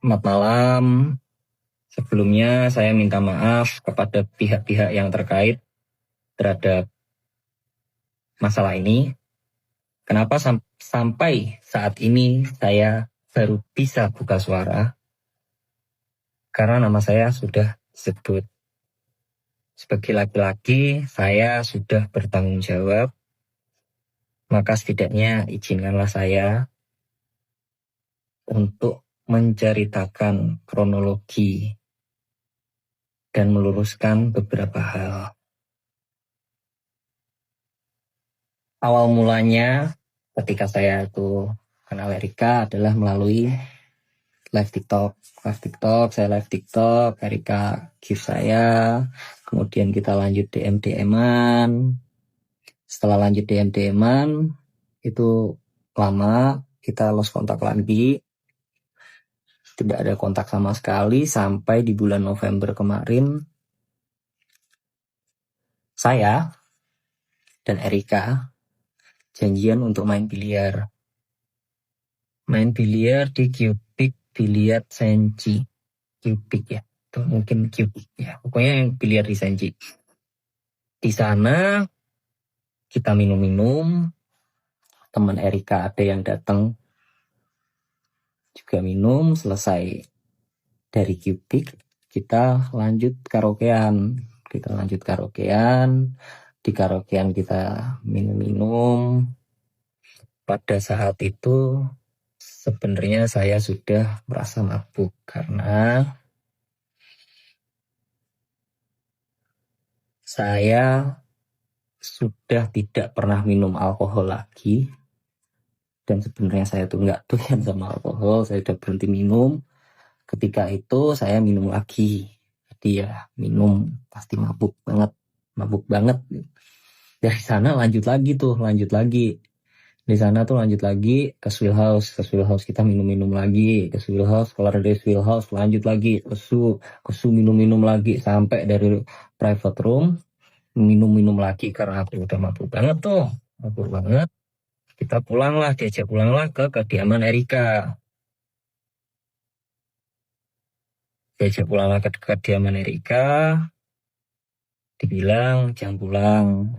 Selamat malam. Sebelumnya saya minta maaf kepada pihak-pihak yang terkait terhadap masalah ini. Kenapa sampai saat ini saya baru bisa buka suara? Karena nama saya sudah disebut. Sebagai laki-laki, saya sudah bertanggung jawab. Maka setidaknya izinkanlah saya untuk menceritakan kronologi dan meluruskan beberapa hal. Awal mulanya ketika saya itu kenal Erika adalah melalui live TikTok. Saya live TikTok, Erika give saya, kemudian kita lanjut DM-DM-an. Setelah lanjut DM-DM-an, itu lama, kita lost kontak lagi. Tidak ada kontak sama sekali sampai di bulan November kemarin, saya dan Erika janjian untuk main biliar. Main biliar di Cubic Biliar Senji. Cubic ya, itu mungkin Cubic ya. Pokoknya yang biliar di Senji. Di sana kita minum-minum. Teman Erika ada yang datang juga minum. Selesai dari Cubic, kita lanjut karaokean. Di karaokean kita minum-minum. Pada saat itu sebenarnya saya sudah merasa mabuk karena saya sudah tidak pernah minum alkohol lagi. Dan sebenarnya saya tuh nggak doyan sama alkohol, saya udah berhenti minum. Ketika itu saya minum lagi. Jadi ya minum pasti mabuk banget. Dari sana lanjut lagi. Di sana tuh lanjut lagi ke Swill House kita minum-minum lagi. Ke Swill House, keluar dari Swill House lanjut lagi ke Su minum-minum lagi sampai dari private room minum-minum lagi karena aku udah mabuk banget. Kita diajak pulanglah ke kediaman Erika. Dibilang jangan pulang,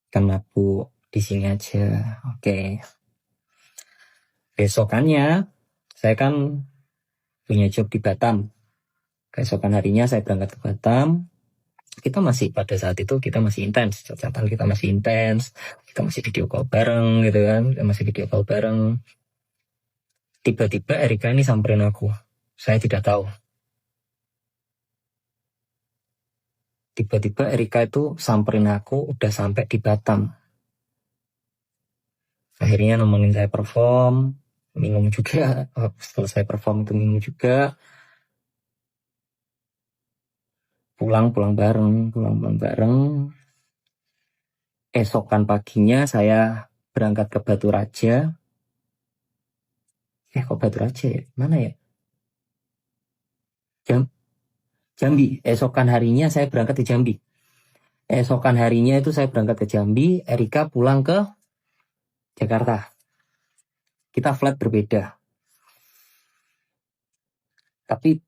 kan mabuk, di sini aja. Oke. Besokannya saya kan punya job di Batam. Keesokan harinya saya berangkat ke Batam. Pada saat itu kita masih intens, catatan kita masih intens, kita masih video call bareng gitu kan, Tiba-tiba Erika ini samperin aku, saya tidak tahu. Tiba-tiba Erika itu samperin aku udah sampai di Batam. Akhirnya nemenin saya perform, minum juga. Selesai perform itu minum juga. Pulang bareng. Esokan paginya saya berangkat ke Batu Raja. Kok Batu Raja ya? Mana ya? Jambi. Esokan harinya saya berangkat ke Jambi. Erika pulang ke Jakarta. Kita flight berbeda. Tapi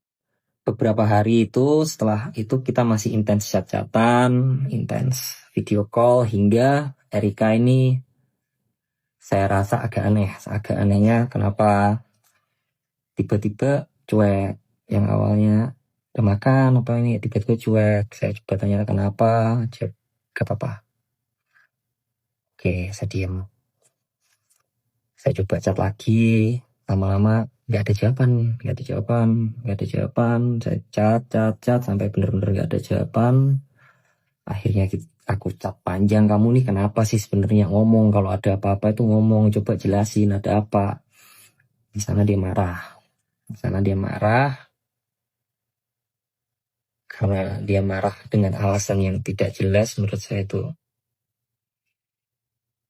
beberapa hari itu, setelah itu kita masih intens chat-chatan, intens video call, hingga Erika ini saya rasa agak aneh. Agak anehnya kenapa tiba-tiba cuek. Yang awalnya udah makan apa ini, tiba-tiba cuek. Saya coba tanya kenapa, gak apa-apa. Oke, saya diam. Saya coba chat lagi, lama-lama gak ada jawaban. Saya chat sampai bener-bener gak ada jawaban. Akhirnya aku chat panjang, kamu nih kenapa sih sebenarnya, ngomong, kalau ada apa-apa itu ngomong, coba jelasin ada apa. Di sana dia marah. Karena dia marah dengan alasan yang tidak jelas, menurut saya itu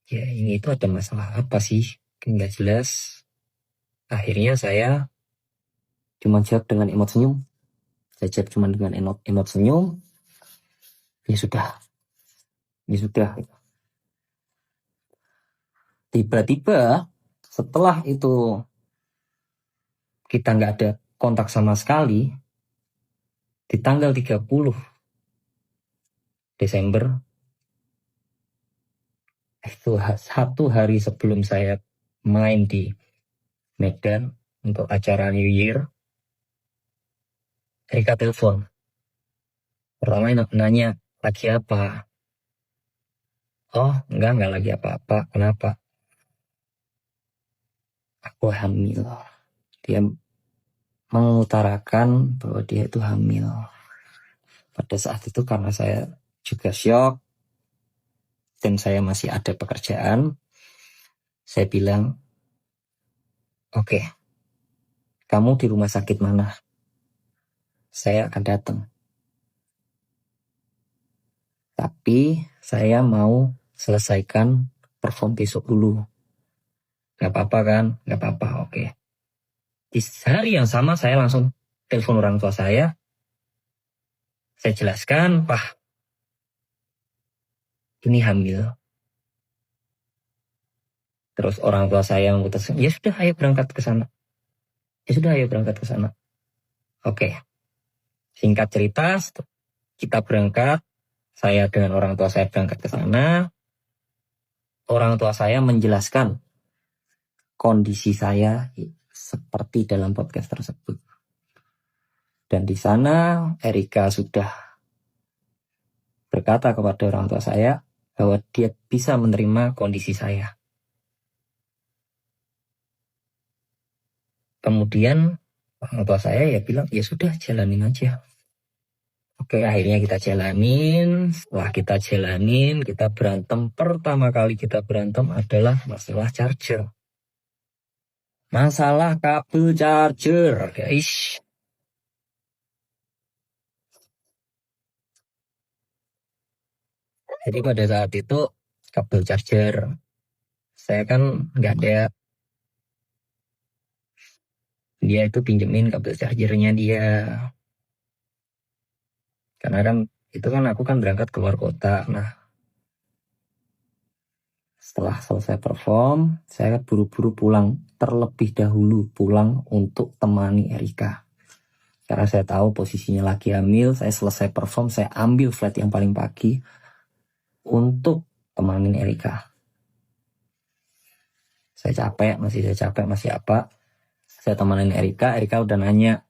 ya ini itu ada masalah apa sih, nggak jelas. Akhirnya saya cuma jawab dengan emot senyum. Ya sudah. Tiba-tiba setelah itu kita nggak ada kontak sama sekali di tanggal 30 Desember. Itu 1 hari sebelum saya main di Medan untuk acara New Year. Erika telepon. Pertama nanya, lagi apa? Oh, enggak lagi apa-apa. Kenapa? Aku hamil. Dia mengutarakan bahwa dia itu hamil. Pada saat itu karena saya juga syok dan saya masih ada pekerjaan, saya bilang, oke, kamu di rumah sakit mana? Saya akan datang. Tapi saya mau selesaikan perform besok dulu. Gak apa-apa kan? Gak apa-apa, oke. Di hari yang sama saya langsung telepon orang tua saya. Saya jelaskan, Pak, ini hamil. Terus orang tua saya memutuskan, ya sudah ayo berangkat ke sana. Oke. Singkat cerita, kita berangkat. Saya dengan orang tua saya berangkat ke sana. Orang tua saya menjelaskan kondisi saya seperti dalam podcast tersebut. Dan di sana Erika sudah berkata kepada orang tua saya bahwa dia bisa menerima kondisi saya. Kemudian orang tua saya ya bilang, ya sudah jalanin aja. Oke, akhirnya kita jalanin. Setelah kita jalanin, kita berantem. Pertama kali kita berantem adalah masalah charger. Masalah kabel charger, guys. Jadi pada saat itu kabel charger, saya kan nggak ada. Dia itu pinjemin kabel chargernya dia. Karena kan itu kan aku kan berangkat keluar kota. Nah, setelah selesai perform, saya buru-buru pulang. Terlebih dahulu pulang untuk temani Erika. Karena saya tahu posisinya lagi hamil, saya selesai perform, saya ambil flight yang paling pagi untuk temanin Erika. Saya capek, masih apa. Saya temanin Erika udah nanya,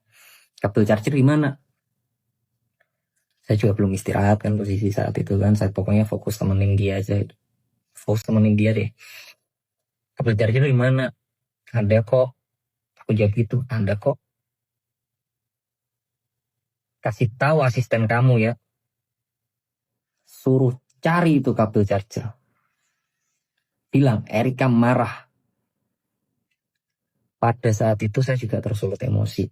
kabel charger gimana? Saya juga belum istirahat kan posisi saat itu kan. Saya pokoknya fokus temenin dia aja. Fokus temenin dia deh. Kabel charger gimana? Ada kok. Aku jawab gitu, ada kok. Kasih tahu asisten kamu ya. Suruh cari itu kabel charger. Bilang, Erika marah. Pada saat itu saya juga tersulut emosi.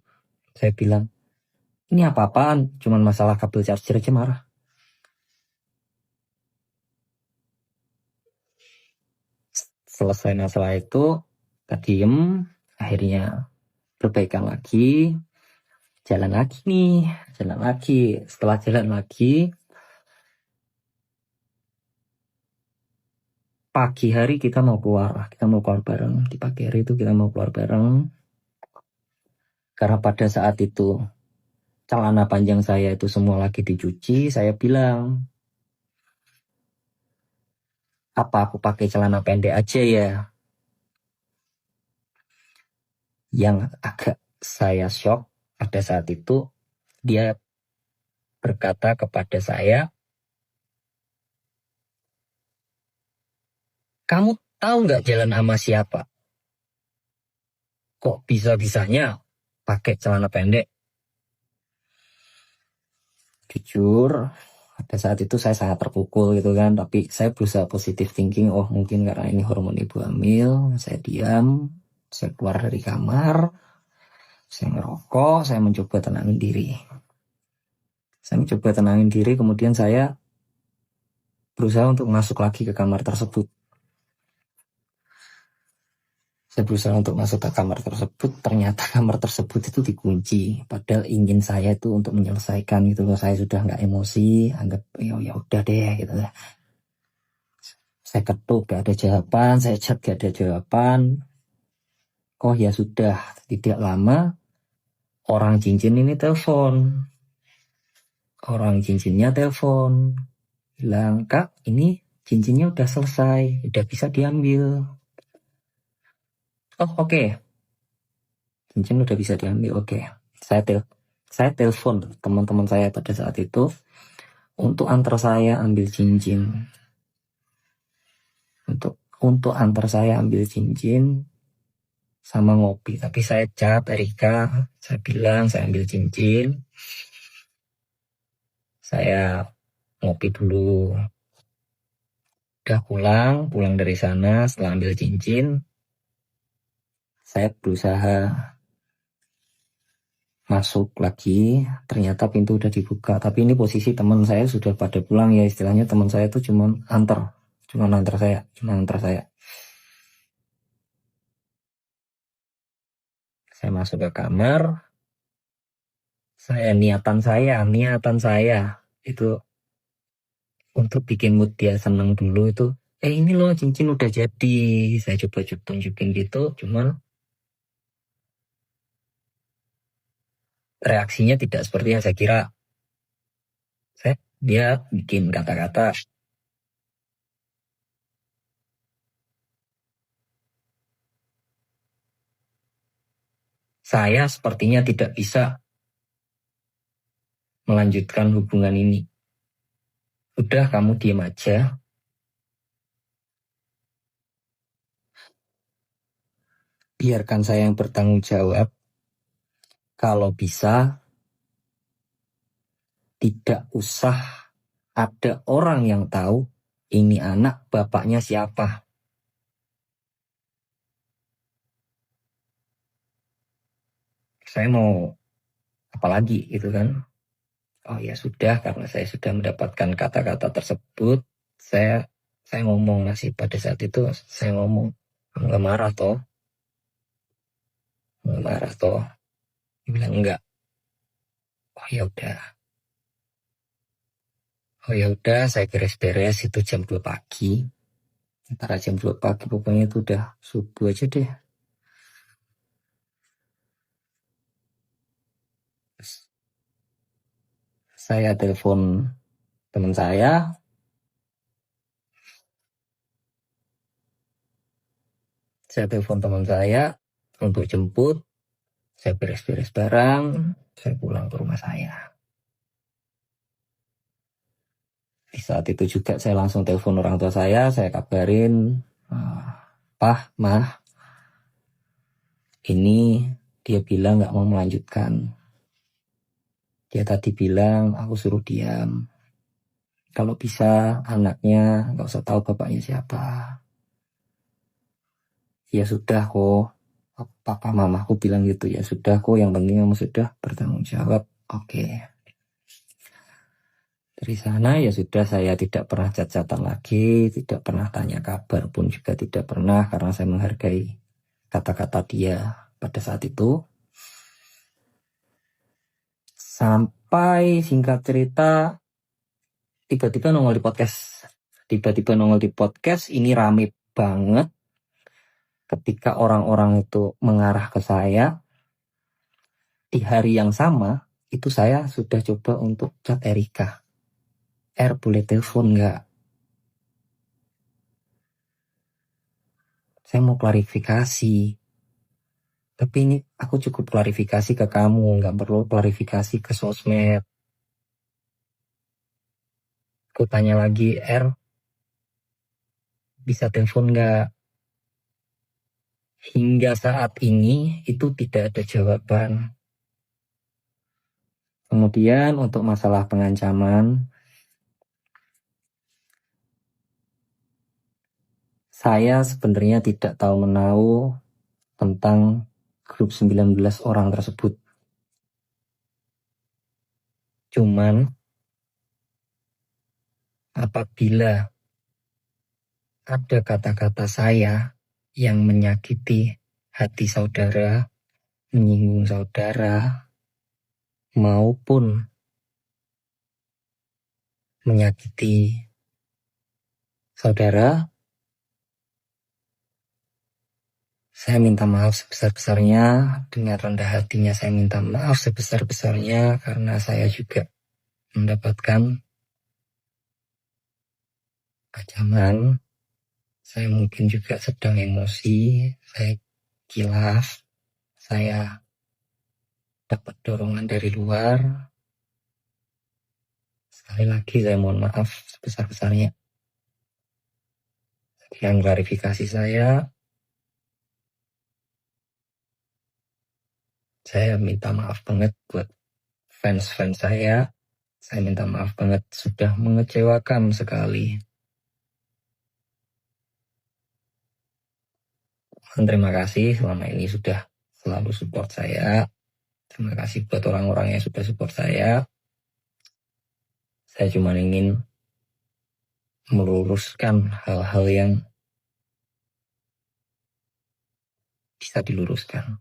Saya bilang, ini apa-apaan? Cuman masalah kabel charger aja marah. Selesai masalah itu, kita diem, akhirnya perbaikan lagi, jalan lagi. Setelah jalan lagi, pagi hari kita mau keluar bareng. Di pagi hari itu kita mau keluar bareng. Karena pada saat itu celana panjang saya itu semua lagi dicuci, saya bilang, apa aku pakai celana pendek aja ya? Yang agak saya shock pada saat itu, dia berkata kepada saya, kamu tahu nggak jalan sama siapa? Kok bisa-bisanya pakai celana pendek? Jujur, pada saat itu saya sangat terpukul gitu kan, tapi saya berusaha positive thinking, oh mungkin karena ini hormon ibu hamil. Saya diam, saya keluar dari kamar, saya ngerokok, saya mencoba tenangin diri. Kemudian saya berusaha untuk masuk lagi ke kamar tersebut. Ternyata kamar tersebut itu dikunci. Padahal ingin saya itu untuk menyelesaikan gitu loh. Saya sudah nggak emosi, anggap ya udah deh gitu lah. Saya ketuk gak ada jawaban, saya chat gak ada jawaban. Oh ya sudah, tidak lama Orang cincin ini telepon. Orang cincinnya telepon. Bilang, "Kak, ini cincinnya udah selesai. Udah bisa diambil." Oh, oke. Cincin udah bisa diambil. Oke. Saya telepon teman-teman saya pada saat itu untuk antar saya ambil cincin. Untuk antar saya ambil cincin sama ngopi. Tapi saya chat Erika, saya bilang saya ambil cincin, saya ngopi dulu. Udah pulang dari sana setelah ambil cincin, saya berusaha masuk lagi, ternyata pintu udah dibuka. Tapi ini posisi teman saya sudah pada pulang ya, istilahnya teman saya itu cuma antar saya. Saya masuk ke kamar, niatan saya itu untuk bikin mood dia seneng dulu itu. Ini loh cincin udah jadi. Saya coba tunjukin gitu, cuman reaksinya tidak seperti yang saya kira. Dia bikin kata-kata, "Saya sepertinya tidak bisa melanjutkan hubungan ini. Udah, kamu diam aja. Biarkan saya yang bertanggung jawab. Kalau bisa, tidak usah ada orang yang tahu ini anak bapaknya siapa." Saya mau apa lagi gitu kan. Oh ya sudah, karena saya sudah mendapatkan kata-kata tersebut, saya ngomong sih pada saat itu. Saya ngomong, "Nggak marah toh?" "Nggak marah toh?" Dia bilang enggak. Oh ya udah, saya beres-beres itu jam 2 pagi. Antara jam 2 pagi pokoknya itu udah subuh aja deh. Saya telepon teman saya. Saya telepon teman saya untuk jemput. Saya beres-beres barang. Saya pulang ke rumah saya. Di saat itu juga saya langsung telepon orang tua saya kabarin, "Pah, Mah, ini dia bilang gak mau melanjutkan. Dia tadi bilang aku suruh diam. Kalau bisa anaknya gak usah tahu bapaknya siapa." "Ya sudah kok, papa mamaku bilang gitu. Ya sudah kok, yang penting kamu sudah bertanggung jawab." Oke. Dari sana ya sudah, saya tidak pernah cat-catan lagi, tidak pernah tanya kabar pun juga tidak pernah, karena saya menghargai kata-kata dia pada saat itu. Sampai singkat cerita tiba-tiba nongol di podcast. Ini rame banget ketika orang-orang itu mengarah ke saya. Di hari yang sama itu saya sudah coba untuk chat Erika, "Boleh telepon nggak? Saya mau klarifikasi." Tapi ini aku cukup klarifikasi ke kamu, nggak perlu klarifikasi ke sosmed. Aku tanya lagi, bisa telepon nggak? Hingga saat ini itu tidak ada jawaban. Kemudian untuk masalah pengancaman, saya sebenarnya tidak tahu menahu tentang grup 19 orang tersebut. Cuman apabila ada kata-kata saya yang menyakiti hati saudara, menyinggung saudara, maupun menyakiti saudara, Saya minta maaf sebesar-besarnya, dengan rendah hatinya saya minta maaf sebesar-besarnya karena saya juga mendapatkan ancaman. Saya mungkin juga sedang emosi, saya kilaf, saya dapat dorongan dari luar. Sekali lagi saya mohon maaf sebesar-besarnya. Sekian klarifikasi saya minta maaf banget buat fans-fans saya minta maaf banget sudah mengecewakan sekali. Dan terima kasih selama ini sudah selalu support saya. Terima kasih buat orang-orang yang sudah support saya. Saya cuma ingin meluruskan hal-hal yang bisa diluruskan.